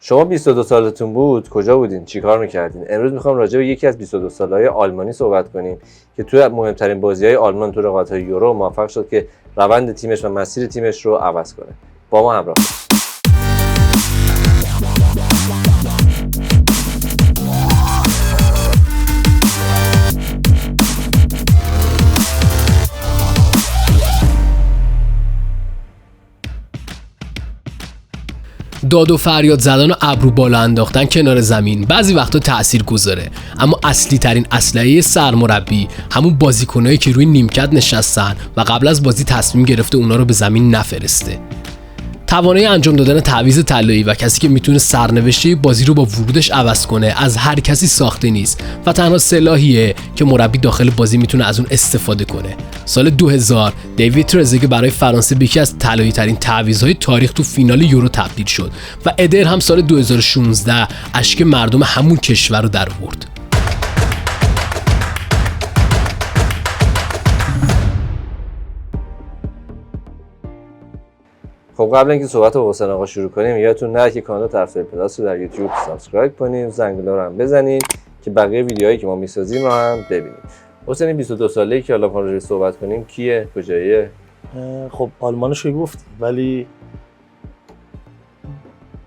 شما 22 سالتون بود کجا بودین؟ چیکار می‌کردین؟ امروز می‌خوام راجع به یکی از 22 ساله‌های آلمانی صحبت کنیم که توی مهمترین بازی‌های آلمان تو رقابت‌های یورو موفق شد که روند تیمش و مسیر تیمش رو عوض کنه. با ما همراه باشید. داد و فریاد زدن و ابرو بالا انداختن کنار زمین بعضی وقتا تأثیر گذاره، اما اصلی ترین اسلحه سرمربی همون بازیکنایی که روی نیمکت نشستن و قبل از بازی تصمیم گرفته اونا رو به زمین نفرسته. توانایی انجام دادن تعویض طلایی و کسی که میتونه سرنوشته بازی رو با ورودش عوض کنه از هر کسی ساخته نیست و تنها سلاحیه که مربی داخل بازی میتونه از اون استفاده کنه. سال 2000 دیوید ترزگه برای فرانسه به یکی از طلایی ترین تعویض‌های تاریخ تو فینال یورو تبدیل شد و ادر هم سال 2016 اشک مردم همون کشور رو در آورد. خب قبل اینکه صحبت با حسین آقا شروع کنیم یادتون نره که کانال طرفدار پلاس رو در یوتیوب سابسکرایب کنیم، زنگوله رو هم بزنید که بقیه ویدیوهایی که ما میسازیم رو هم ببینید. حسین این 22 ساله‌ای که حالا ما راجعش صحبت کنیم کیه؟ کجاییه؟ خب آلمانش رو گفت، ولی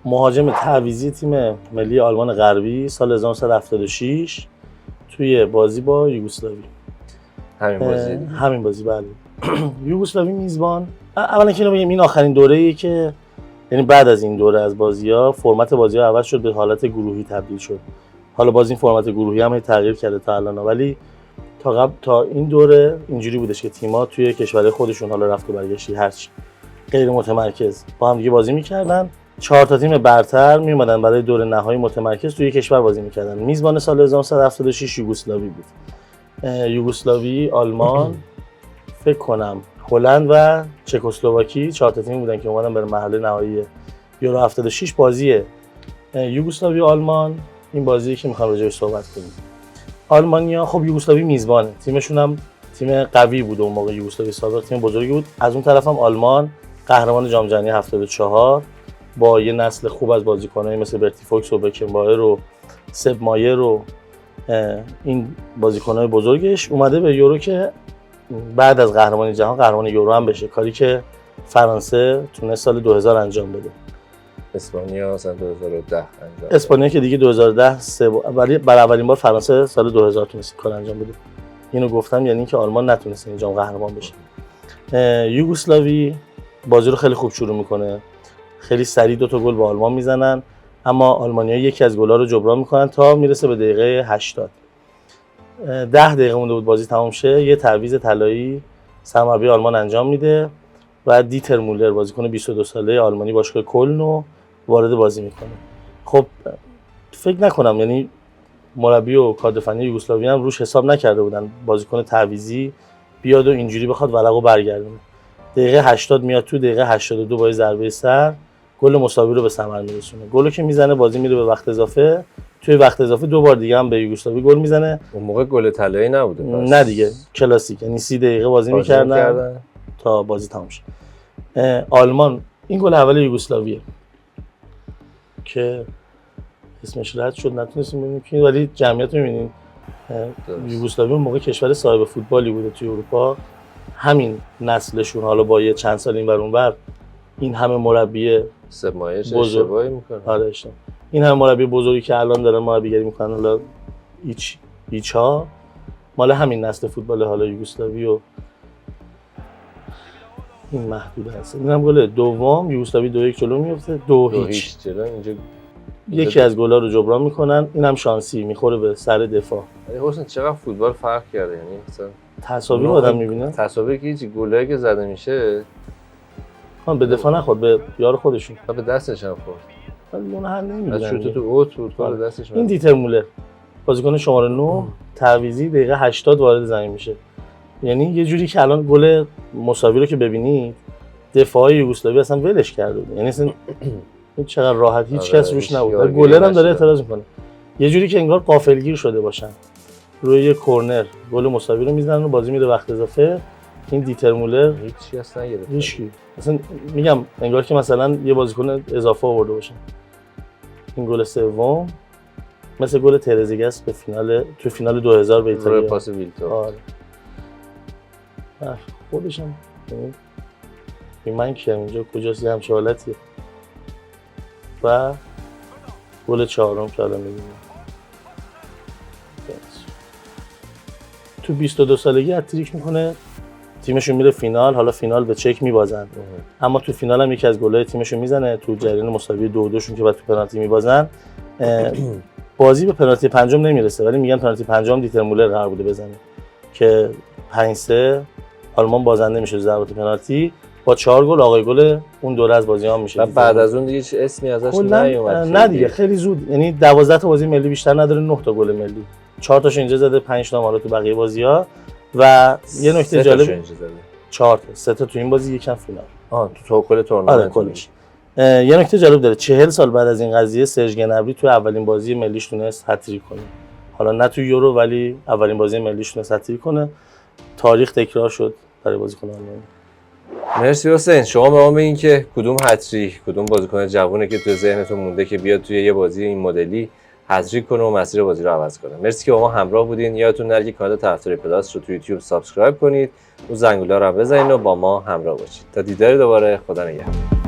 مهاجم تعویضی تیم ملی آلمان غربی سال 1976 توی بازی با یوگسلاوی. همین بازی بله. یوگسلاوی میزبان. اولا که اینو بگیم این آخرین دوره‌ایه که یعنی بعد از این دوره از بازی‌ها فرمت بازی‌ها عوض شد، به حالت گروهی تبدیل شد. حالا باز این فرمت گروهی هم تغییر کرده تا الان، ولی تا این دوره اینجوری بودش که تیم‌ها توی کشورهای خودشون حالا رفت و برگشتی هرچی غیر متمرکز با هم دیگه بازی می‌کردن. 4 تا تیم برتر میومدن برای دور نهایی متمرکز توی کشور بازی می‌کردن. میزبان سال 1976 یوگسلاوی بود. یوگسلاوی، آلمان، فکر کنم هلند و چکسلواکی 4 تا تیم بودن که اومدن برای مرحله نهایی یورو 76. بازی یوگسلاوی و آلمان این بازیه که می‌خوام راجعش صحبت کنیم. آلمانیا خب یوگسلاوی میزبانه، تیمشون هم تیم قوی بود اون موقع. یوگسلاوی سابق تیم بزرگی بود. از اون طرف هم آلمان قهرمان جام جهانی 74 با یه نسل خوب از بازیکنایی مثل برتی فوکس و بکنبایر و سب مایر و این بازیکنای بزرگش اومده به یورو که بعد از قهرمانی جهان قهرمان یورو هم بشه، کاری که فرانسه تونست سال 2000 انجام بده. اسپانیا سال 2010 انجام اسپانیا که دیگه 2010 ولی برای اولین بار فرانسه سال 2000 تونست کار انجام بده. اینو گفتم یعنی که آلمان نتونست این جام قهرمان بشه. یوگسلاوی بازی رو خیلی خوب شروع میکنه، خیلی سریع 2 تا گل به آلمان میزنن، اما آلمانی‌ها یکی از گل‌ها رو جبران میکنن تا میرسه به دقیقه 80. 10 دقیقه مونده بود بازی تمام شه، یه تعویض طلایی سرمربی آلمان انجام میده و دیتر مولر بازیکن 22 ساله آلمانی باشگاه کلن رو وارد بازی میکنه. خب فکر نکنم یعنی مربی و کادر فنی یوگسلاوی هم روش حساب نکرده بودن بازیکن تعویضی بیاد و اینجوری بخواد ورقو برگردونه. دقیقه 80 میاد تو، دقیقه 82 با ضربه سر گل مساوی رو به ثمر میرسونه. گلو که میزنه بازی میره به وقت اضافه. توی وقت اضافه 2 بار دیگه هم به یوگسلاوی گل میزنه. اون موقع گل طلایی نبوده پس. نه دیگه کلاسیک، یعنی 30 دقیقه بازی میکردن تا بازی تموم شه. آلمان این گل اول یوگسلاویه که اسمش رد شد نتونستیم ببینیم که، ولی جمعیت رو می‌بینین. یوگسلاوی اون موقع کشور صاحب فوتبالی بوده توی اروپا. همین نسلشون حالا با یه چند سال این ور اون ور این همه مربی سب مایر اشتباهی میکنه. آره این همه مربی بزرگی که الان دارن مربیگری میکنن، حالا ایچا مال همین نسل فوتبال حالا یوگسلاوی و این محدود هست. اینم گل دوم یوگسلاوی 2-1 جلو میفته. 2-0 جلو اینجا یکی از گل‌ها رو جبران میکنن. اینم شانسی میخوره به سر دفاع. حسین چقدر فوتبال فرق کرده، یعنی مثلا تصاویر آدم میبینه، تصاویر که هیچ گلایی که زده میشه به دفاع نخورد، به یار خودشون به دستش هم خورد. ولی اون حل نمی‌دونن. از شوت تو اوت بود کار دستش. این دیتر مولر بازیکن شماره 9 تعویضی دقیقه 80 وارد زمین میشه. یعنی یه جوری که الان گل مساوی رو که ببینید دفاع یوگسلاوی اصلا ولش کرده بود، یعنی اصلا این چقدر راحت هیچ کس روش نبود. گلر هم داره اعتراض میکنه، یه جوری که انگار غافلگیر شده باشن. روی یه کورنر گل مساوی رو میزنن و بازی میره وقت اضافه. این دیتر مولر هیچی اصلا نگرفت. هیچی اصلا، میگم انگار که مثلا یه بازیکن اضافه آورده باشن. این گل سوم مثل گل ترزیگس به تو فینال 2000 به ایتالیا. پاس ویلتو. آره. خودشم من کیم اینجا کجاست یه همچه حالتیه. و گل چهارم که الان می‌بینیم. تو 22 سالگی هتریک میکنه، تیمشون میره فینال. حالا فینال به چک میبازن، اما تو فینال هم یکی از گل‌های تیمشون میزنه تو جریان مساوی 2-2 شون که بعد تو پنالتی میبازن. بازی به پنالتی پنجم نمیرسه، ولی میگن پنالتی پنجم دیتر مولر قرار بوده بزنه که 5-3 آلمان بازنده میشه ضربات پنالتی با 4 گل. آقای گل اون دوره از بازی ها میشه. بعد از اون دیگه هیچ اسمی ازش نیومد. نه دیگه خیلی زود، یعنی 12 تا بازی ملی بیشتر نداره، 9 تا گل ملی، 4 تاشو اینجا زده، 5 تا مال تو بقیه بازی‌ها. و یه نکته جالب 4 تا 3 تا تو این بازی، یکم فینال. تو کل تورنمنت کلش. یه نکته جالب داره، 40 سال بعد از این قضیه سرژ گنبری تو اولین بازی ملیش تونست هتریک کنه. حالا نه تو یورو، ولی اولین بازی ملیش تونست هتریک کنه. تاریخ تکرار شد برای بازیکن آلمانی. مرسی حسین. شما به ما بگین که کدوم هتریک، کدوم بازیکن جوونه که تو ذهنتون مونده که بیاد توی یه بازی این مدلی هتریک کنه و مسیر بازی رو عوض کنه. مرسی که با ما همراه بودین. یادتون نره که کانال طرفدار پلاس رو تو یوتیوب سابسکرایب کنید، اون زنگوله رو هم بزنید و با ما همراه باشید. تا دیدار دوباره، خدا نگهدار.